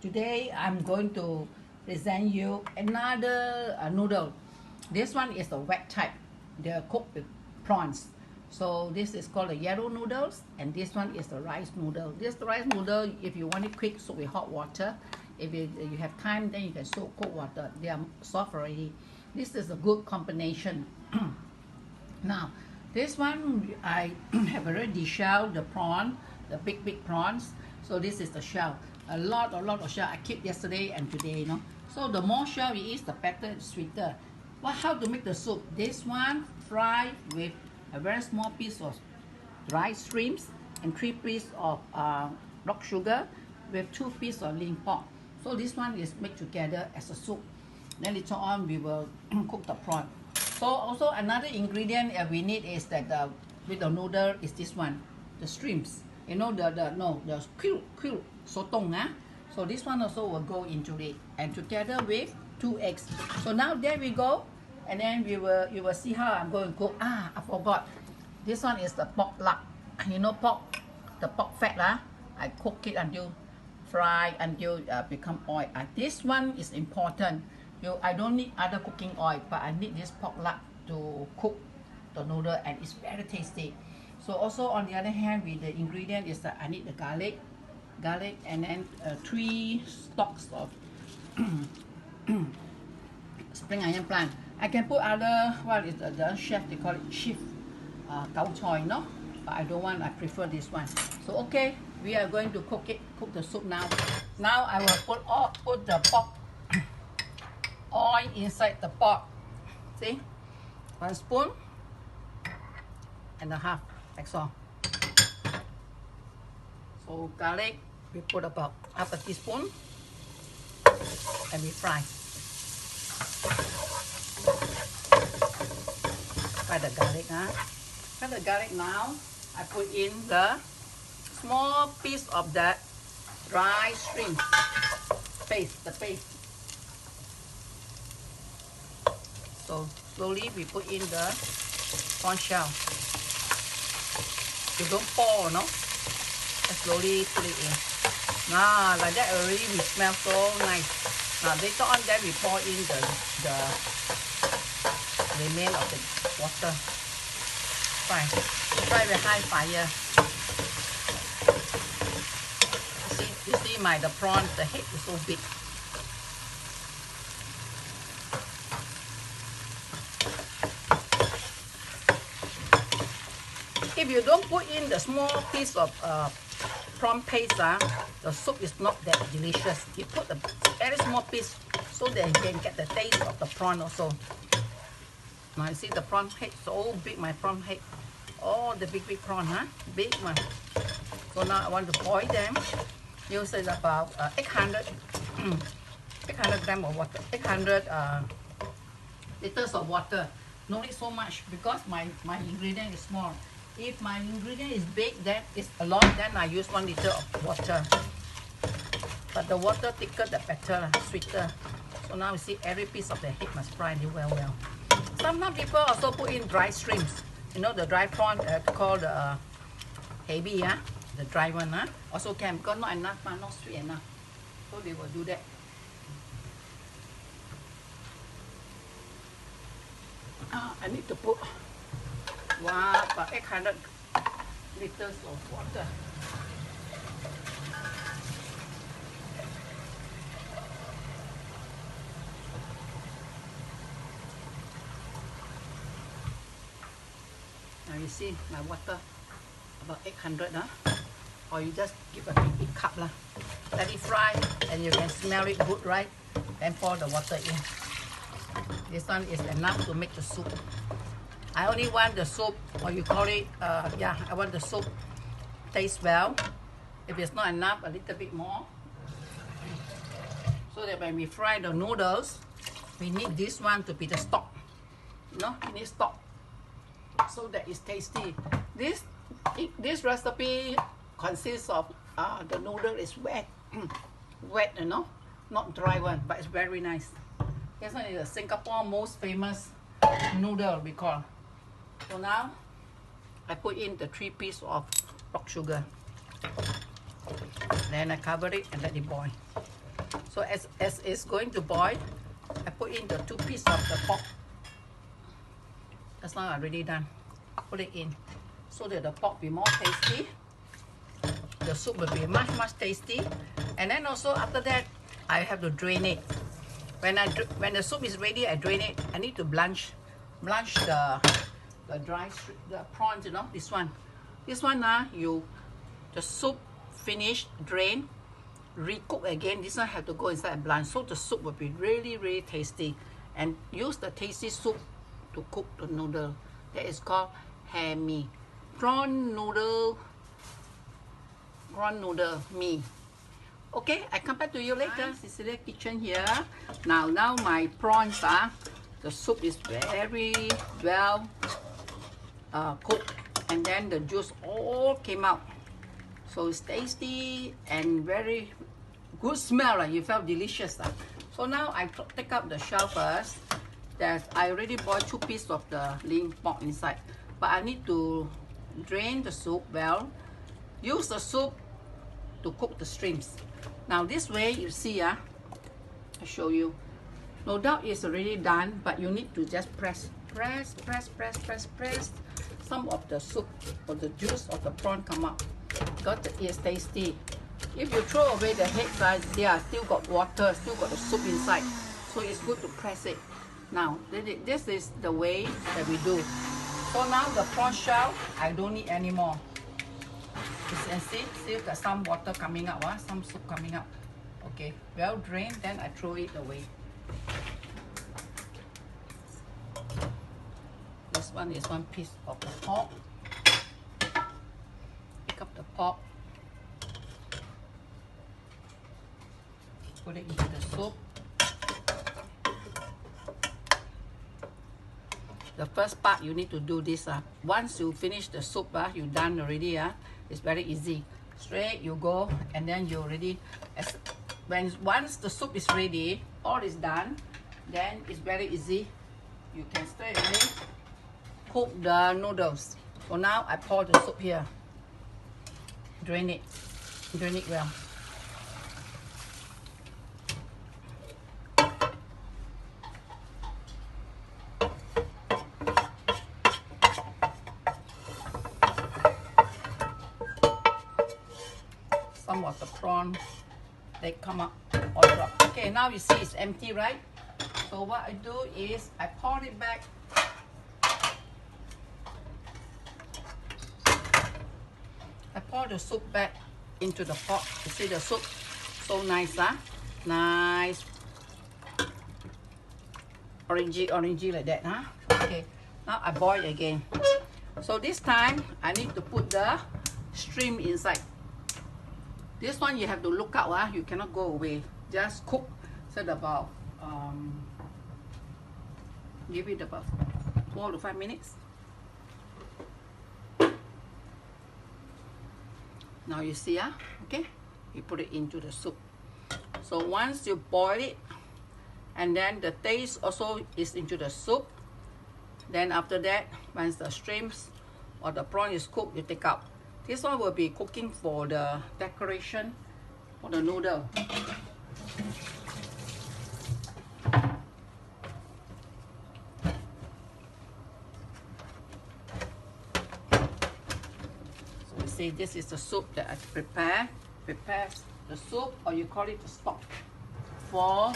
Today I'm going to present you another noodle. This one is the wet type. They're cooked with prawns. So this is called the yellow noodles, and this one is the rice noodle. This rice noodle, if you want it quick, soak with hot water. If you have time, then you can soak cold water. They are soft already. This is a good combination. Now, this one I have already shelled the prawn, the big prawns. So this is the shell. A lot of shell I keep yesterday and today, So the more shell it is, the better, sweeter. How to make the soup? This one fry with a very small piece of dry shrimps and 3 pieces of rock sugar with 2 pieces of lean pork. So this one is made together as a soup. Then later on we will cook the prawn. So also another ingredient we need is that with the noodle is this one, the shrimps. You know the krill sotong. So this one also will go into it, and together with 2 eggs. So now there we go, and then you will see how I'm going to cook. I forgot. This one is the pork lard. You know pork, the pork fat. I cook it until fry until become oil. This one is important. I don't need other cooking oil, but I need this pork lard to cook the noodle, and it's very tasty. So also on the other hand, with the ingredient is that I need the garlic, and then 3 stalks of spring onion plant. I can put other, what is the chef, they call it chef gao choy, but I don't want, I prefer this one. So okay, we are going to cook the soup now. Now I will put the pork oil inside the pot. See, 1 spoon and a half, that's all. So garlic, we put about half a teaspoon, and we fry the garlic. Fry the garlic. Now I put in the small piece of that dry shrimp paste, the paste. So slowly we put in the prawn shell. You don't pour, Just slowly put it in. Now like that already we smell so nice. Now later on then we pour in the remain of the water. Fry with high fire. You see the prawn, the head is so big. If you don't put in the small piece of prawn paste, the soup is not that delicious. You put a very small piece so that you can get the taste of the prawn also. Now you see the prawn head, so big, my prawn head. Oh, the big prawn, big one. So now I want to boil them. Use about 800 grams of water, 800 liters of water. No need so much because my ingredient is small. If my ingredient is big, then it's a lot, then I use 1 liter of water. But the water thicker, the better, sweeter. So now you see every piece of the head must fry well. Sometimes people also put in dry shrimps. You know the dry prawn called heavy, the dry one, also can, because not enough, not sweet enough. So they will do that. I need to put about 800 liters of water. Now you see my water, about 800, or you just give a big cup. Let it fry, and you can smell it good, right? Then pour the water in. This one is enough to make the soup. I only want the soup, or you call it, I want the soup taste well. If it's not enough, a little bit more. So that when we fry the noodles, we need this one to be the stock. We need stock, so that it's tasty. This recipe consists of the noodle is wet, not dry one, but it's very nice. This one is Singapore most famous noodle, we call. So now I put in the 3 pieces of rock sugar. Then I cover it and let it boil. So as it's going to boil, I put in the 2 pieces of the pork. That's now already done. Put it in so that the pork be more tasty. The soup will be much tasty. And then also after that, I have to drain it. When the soup is ready, I drain it. I need to blanch the prawns. You know, this one. This one the soup finished, drain, recook again. This one have to go inside and blanch, so the soup will be really tasty. And use the tasty soup to cook the noodle. That is called Hokkien Mee, prawn noodle mee. Okay, I come back to you later. Cecilia kitchen here. Now my prawns the soup is very well cooked, and then the juice all came out. So it's tasty and very good smell. You felt delicious. So now I take out the shell first. I already boiled 2 pieces of the lean pork inside, but I need to drain the soup well. Use the soup to cook the shrimps. Now this way, you see, I show you. No doubt it's already done, but you need to just press. Some of the soup or the juice of the prawn come up. Because it is tasty. If you throw away the head, they are still got water, still got the soup inside. So it's good to press it. Now, this is the way that we do. So now the prawn shell, I don't need anymore. You can see, still got some water coming up, some soup coming up. Okay, well drained, then I throw it away. This one is 1 piece of the pork. Pick up the pork. Put it into the soup. The first part you need to do this. Once you finish the soup, you done already. It's very easy. Straight you go, and then you already. Once the soup is ready, all is done, then it's very easy. You can straight away cook the noodles. So now I pour the soup here. Drain it well. Some of the prawn, they come up or drop. Okay, now you see it's empty, right? So what I do is I pour it back. I pour the soup back into the pot. You see the soup? So nice, Nice. Orangey like that, Okay, now I boil again. So this time, I need to put the shrimp inside. This one you have to look out, you cannot go away. Just cook, set about, give it about 4 to 5 minutes. Now you see, okay, you put it into the soup. So once you boil it, and then the taste also is into the soup, then after that, once the shrimps or the prawn is cooked, you take out. This one will be cooking for the decoration for the noodle. So you see, this is the soup that I prepare. Prepare the soup, or you call it the stock, for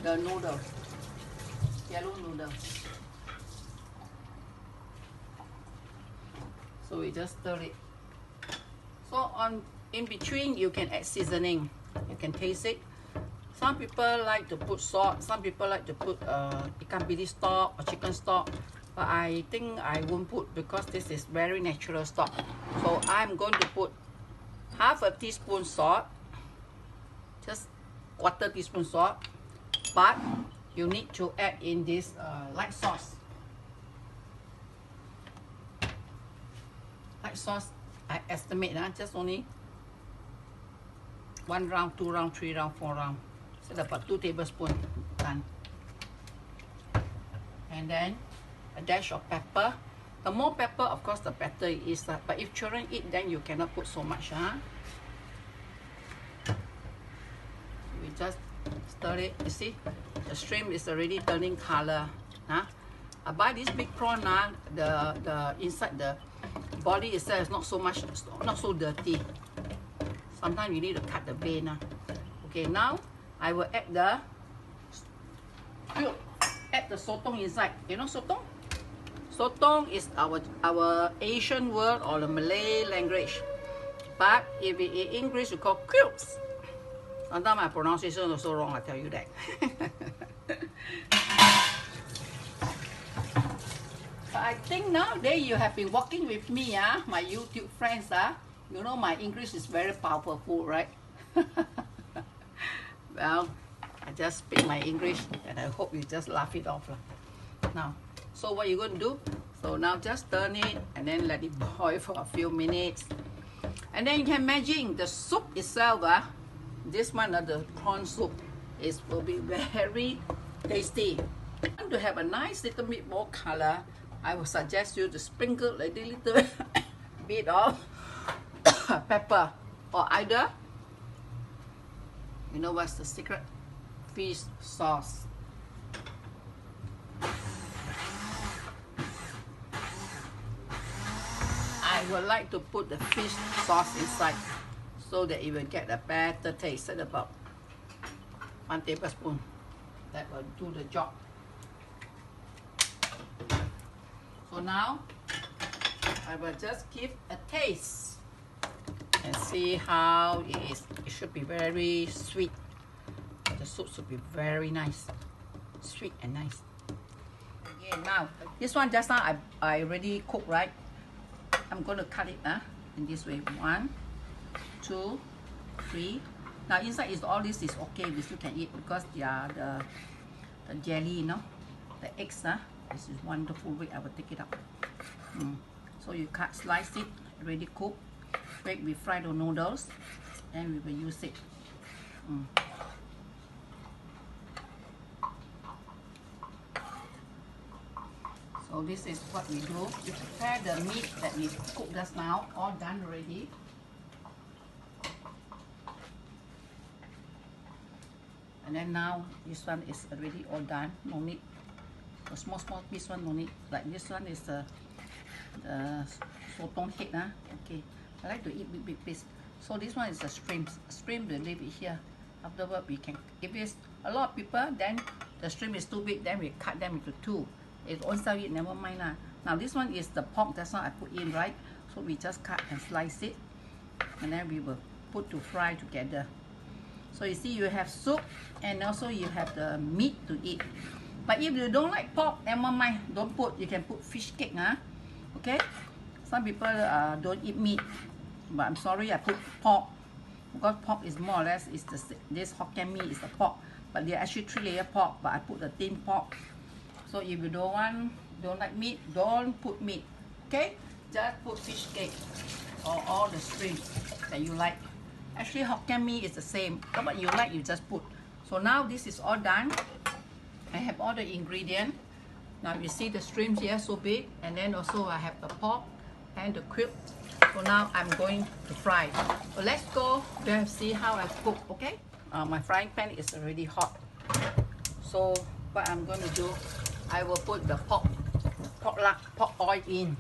the noodle, yellow noodle. So we just stir it. So in between, you can add seasoning. You can taste it. Some people like to put salt. Some people like to put ikan bilis stock or chicken stock. But I think I won't put, because this is very natural stock. So I'm going to put half a teaspoon salt, just 1/4 teaspoon salt. But you need to add in this light sauce. Light sauce, I estimate just only 1 round, 2 round, 3 round, 4 round. So about 2 tablespoons done. And then a dash of pepper. The more pepper, of course, the better it is. But if children eat, then you cannot put so much. We just Stir it. You see, the shrimp is already turning color. Huh? I buy this big prawn. The inside the body itself is not so much, not so dirty. Sometimes you need to cut the vein. Okay, now I will add the sotong inside. You know sotong? Sotong is our Asian word or the Malay language. But if in English you call cubes. Sometimes my pronunciation is also wrong, I tell you that. But I think nowadays you have been walking with me, my YouTube friends. You know my English is very powerful, right? Well, I just speak my English and I hope you just laugh it off. Now, so what you're going to do? So now just turn it and then let it boil for a few minutes. And then you can imagine the soup itself, this one, the prawn soup, will be very tasty. To have a nice little bit more color, I would suggest you to sprinkle a little bit of pepper, or either, you know what's the secret? Fish sauce. I would like to put the fish sauce inside so that it will get a better taste. At about 1 tablespoon. That will do the job. So now I will just give a taste and see how it is. It should be very sweet. The soup should be very nice, sweet and nice. Okay, now this one just now I already cooked, right? I'm going to cut it in this way. 1, 2, 3. Now inside is all this is okay. We still can eat because they are the jelly, you know, the eggs. This is wonderful way. I will take it up. So you cut, slice it, already cooked. Wait, we fry the noodles, and we will use it. So this is what we do. We prepare the meat that we cooked just now, all done already. And then now this one is already all done. No need. The small piece one no need. Like this one is the sotong head. Okay. I like to eat big piece. So this one is the shrimp. Shrimp we leave it here. Afterward we can, if it's a lot of people, then the shrimp is too big, then we cut them into 2. If on sell it, never mind. Now this one is the pork, that's what I put in, right? So we just cut and slice it, and then we will put to fry together. So you see, you have soup and also you have the meat to eat. But if you don't like pork, never mind, don't put. You can put fish cake, okay? Some people don't eat meat, but I'm sorry, I put pork because pork is more or less is this Hokkien Mee is the pork, but they're actually 3-layer pork. But I put the thin pork. So if you don't like meat, don't put meat. Okay? Just put fish cake or all the shrimp that you like. Actually, Hokkien Mee is the same. What you like, you just put. So now this is all done. I have all the ingredients. Now you see the shrimp here so big, and then also I have the pork and the cube. So now I'm going to fry. So let's go to see how I cook. Okay? My frying pan is already hot. So what I'm going to do, I will put the pork oil in.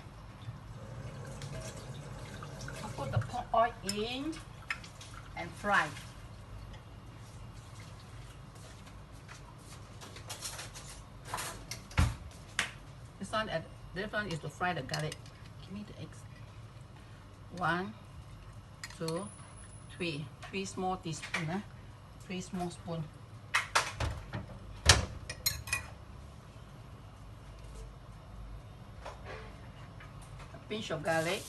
I'll put the pork oil in and fry. This one is to fry the garlic. Give me the eggs. 1, 2, 3. 3 small teaspoons. 3 small spoons. Pinch of garlic,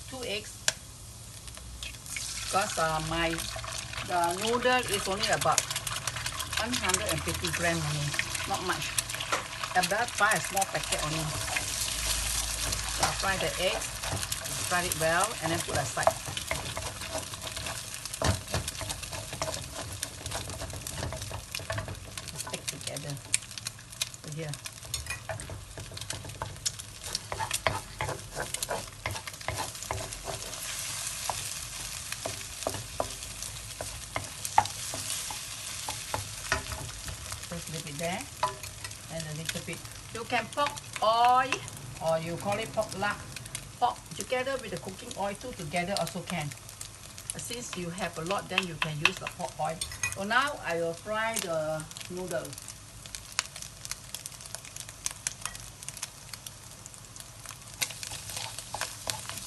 2 eggs, because the noodle is only about 150 grams only, not much. I better buy a small packet only. So I fry the eggs, fry it well, and then put aside. Stick together. So here. just leave it there. And a little bit. You can pork oil, or you call it pork lard. Pork together with the cooking oil too, together also can. Since you have a lot, then you can use the pork oil. So now I will fry the noodle.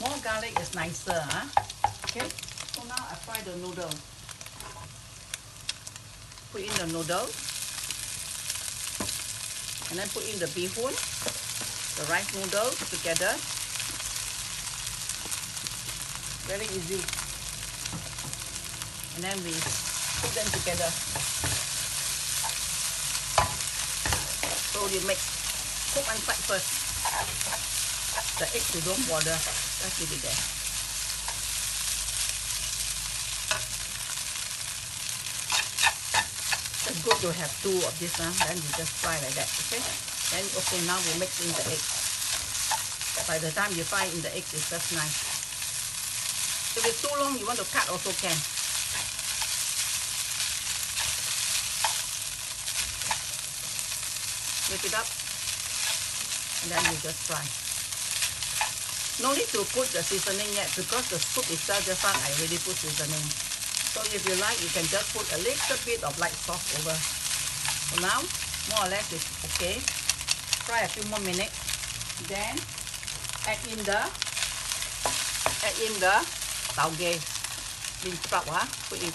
More garlic is nicer, huh? Okay. So now I fry the noodle. Put in the noodle, and then put in the bee hoon, the rice noodles together. Very easy. And then we put them together. So you make cook one side first. The eggs you don't bother, just leave it there. It's good to have two of this, then you just fry like that, okay? Then okay, now we mix in the egg. By the time you fry in the egg, it's just nice. If it's too long, you want to cut also can. Mix it up, and then you just fry. No need to put the seasoning yet because the soup itself just now I already put seasoning. So if you like, you can just put a little bit of light sauce over. So now, more or less it's okay. Fry a few more minutes. Then add in the tauge, bean sprout, put in.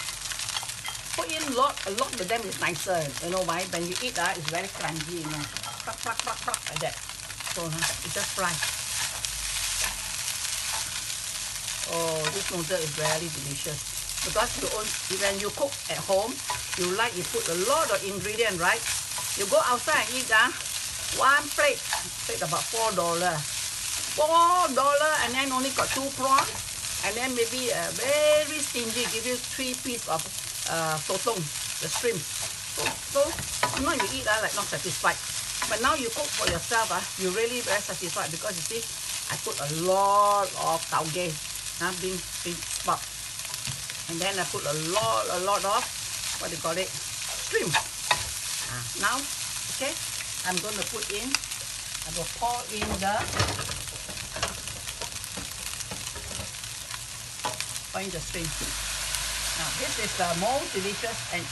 Put in a lot of them is nicer. You know why? When you eat, it's very crunchy, you know. Like that. So you just fry. Oh, this noodle is very delicious. Because when you cook at home, you put a lot of ingredients, right? You go outside and eat, one plate about $4. $4, and then only got 2 prawns, and then maybe very stingy, give you 3 pieces of sotong, the shrimp. So sometimes you eat like not satisfied. But now you cook for yourself, you really very satisfied because you see, I put a lot of tauge, bean sprout. And then I put a lot of, what do you call it, shrimp. Now, okay, I'm going to put in, I will pour in the shrimp. Now, this is the most delicious and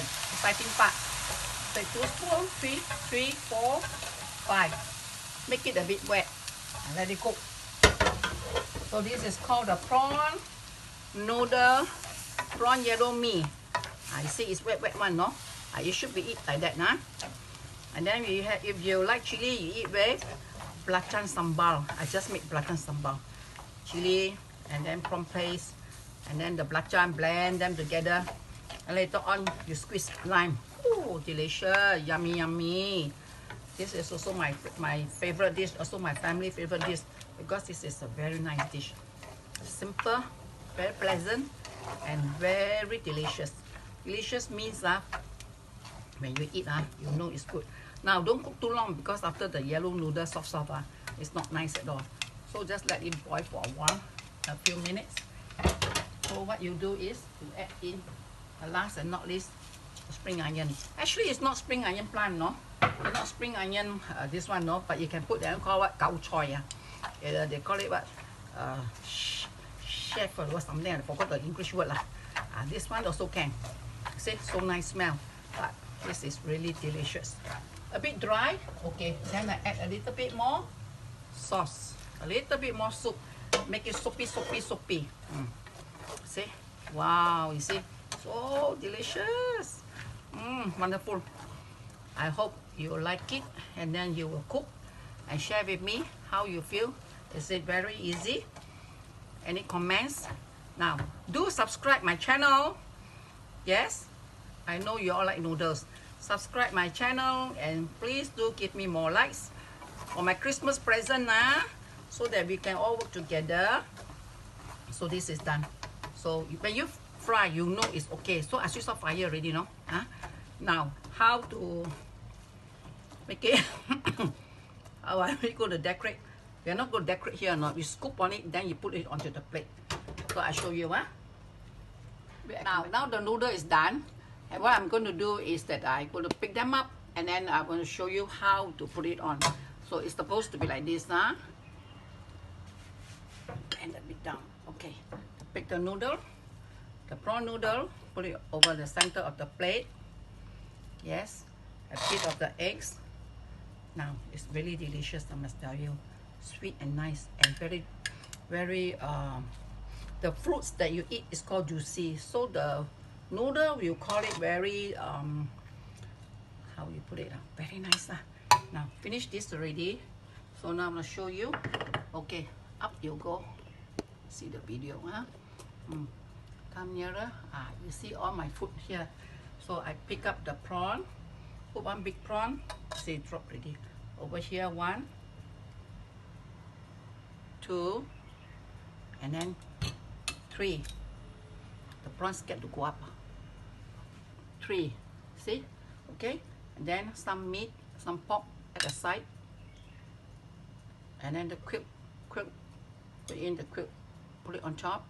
exciting part. So 2 spoons, 3, 4, 5. Make it a bit wet and let it cook. So this is called the prawn noodle, prawn yellow mee. You see it's wet one, no? It should be eat like that, nah? And then you have, if you like chili, you eat with belacan sambal. I just make belacan sambal. Chili, and then prawn paste, and then the belacan, blend them together. And later on, you squeeze lime. Oh, delicious, yummy, yummy. This is also my favorite dish, also my family favorite dish, because this is a very nice dish. Simple, very pleasant, and very delicious. Delicious means when you eat, you know it's good. Now, don't cook too long because after the yellow noodle soft, it's not nice at all. So just let it boil for a while, a few minutes. So what you do is to add in, last and not least, spring onion. Actually, it's not spring onion plant, no. It's not spring onion, this one, no. But you can put them, call what, gao choy. They call it what, chef or something. I forgot the English word lah. This one also can. See, so nice smell. But this is really delicious. A bit dry, okay. Then I add a little bit more sauce, a little bit more soup. Make it soupy. See, wow, you see, so delicious. Wonderful. I hope you like it, and then you will cook and share with me how you feel. Is it very easy? Any comments? Now, do subscribe my channel. Yes, I know you all like noodles. Subscribe my channel, and please do give me more likes for my Christmas present, so that we can all work together. So this is done. So when you fry, you know it's okay. So I switch off fire already, no? Now, how to make it? How are we going to decorate? We are not going to decorate here, no. You scoop on it, then you put it onto the plate. So I show you, Now the noodle is done. And what I'm going to do is that I'm going to pick them up and then I'm going to show you how to put it on. So it's supposed to be like this, huh? And a bit down. Okay. Pick the noodle, the prawn noodle, put it over the center of the plate. Yes. A bit of the eggs. Now it's really delicious, I must tell you. Sweet and nice and very, very. The fruits that you eat is called juicy. So the noodle, you call it very how you put it? Very nice. Now finish this already. So now I'm gonna show you. Okay, up you go. See the video, huh? Come nearer. You see all my food here. So I pick up the prawn. Put one big prawn. See, drop already. Over here, 1, 2, and then 3. The prawns get to go up. 3. See? Okay. And then some meat, some pork at the side. And then the krill, put in the krill, put it on top.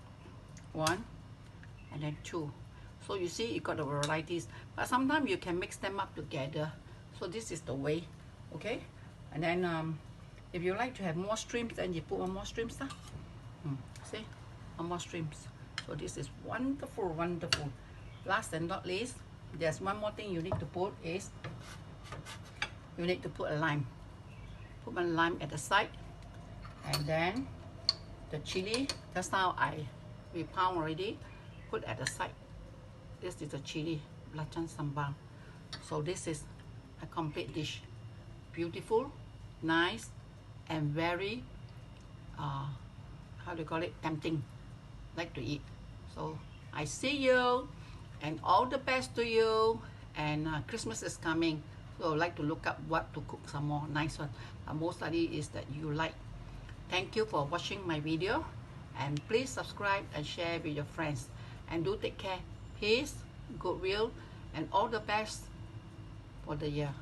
1, and then 2. So you see, you got the varieties. But sometimes you can mix them up together. So this is the way. Okay. And then if you like to have more shrimps, then you put one more shrimps. See? One more shrimps. So this is wonderful, wonderful. Last and not least, there's one more thing you need to put is you need to put a lime. Put one lime at the side, and then the chili. Just now we pound already. Put at the side. This is the chili, belacan sambal. So this is a complete dish. Beautiful, nice, and very how do you call it? Tempting. Like to eat. So I see you, and all the best to you. And Christmas is coming, so I like to look up what to cook some more nice one. Most likely is that you like. Thank you for watching my video, and please subscribe and share with your friends. And do take care. Peace, goodwill, and all the best for the year.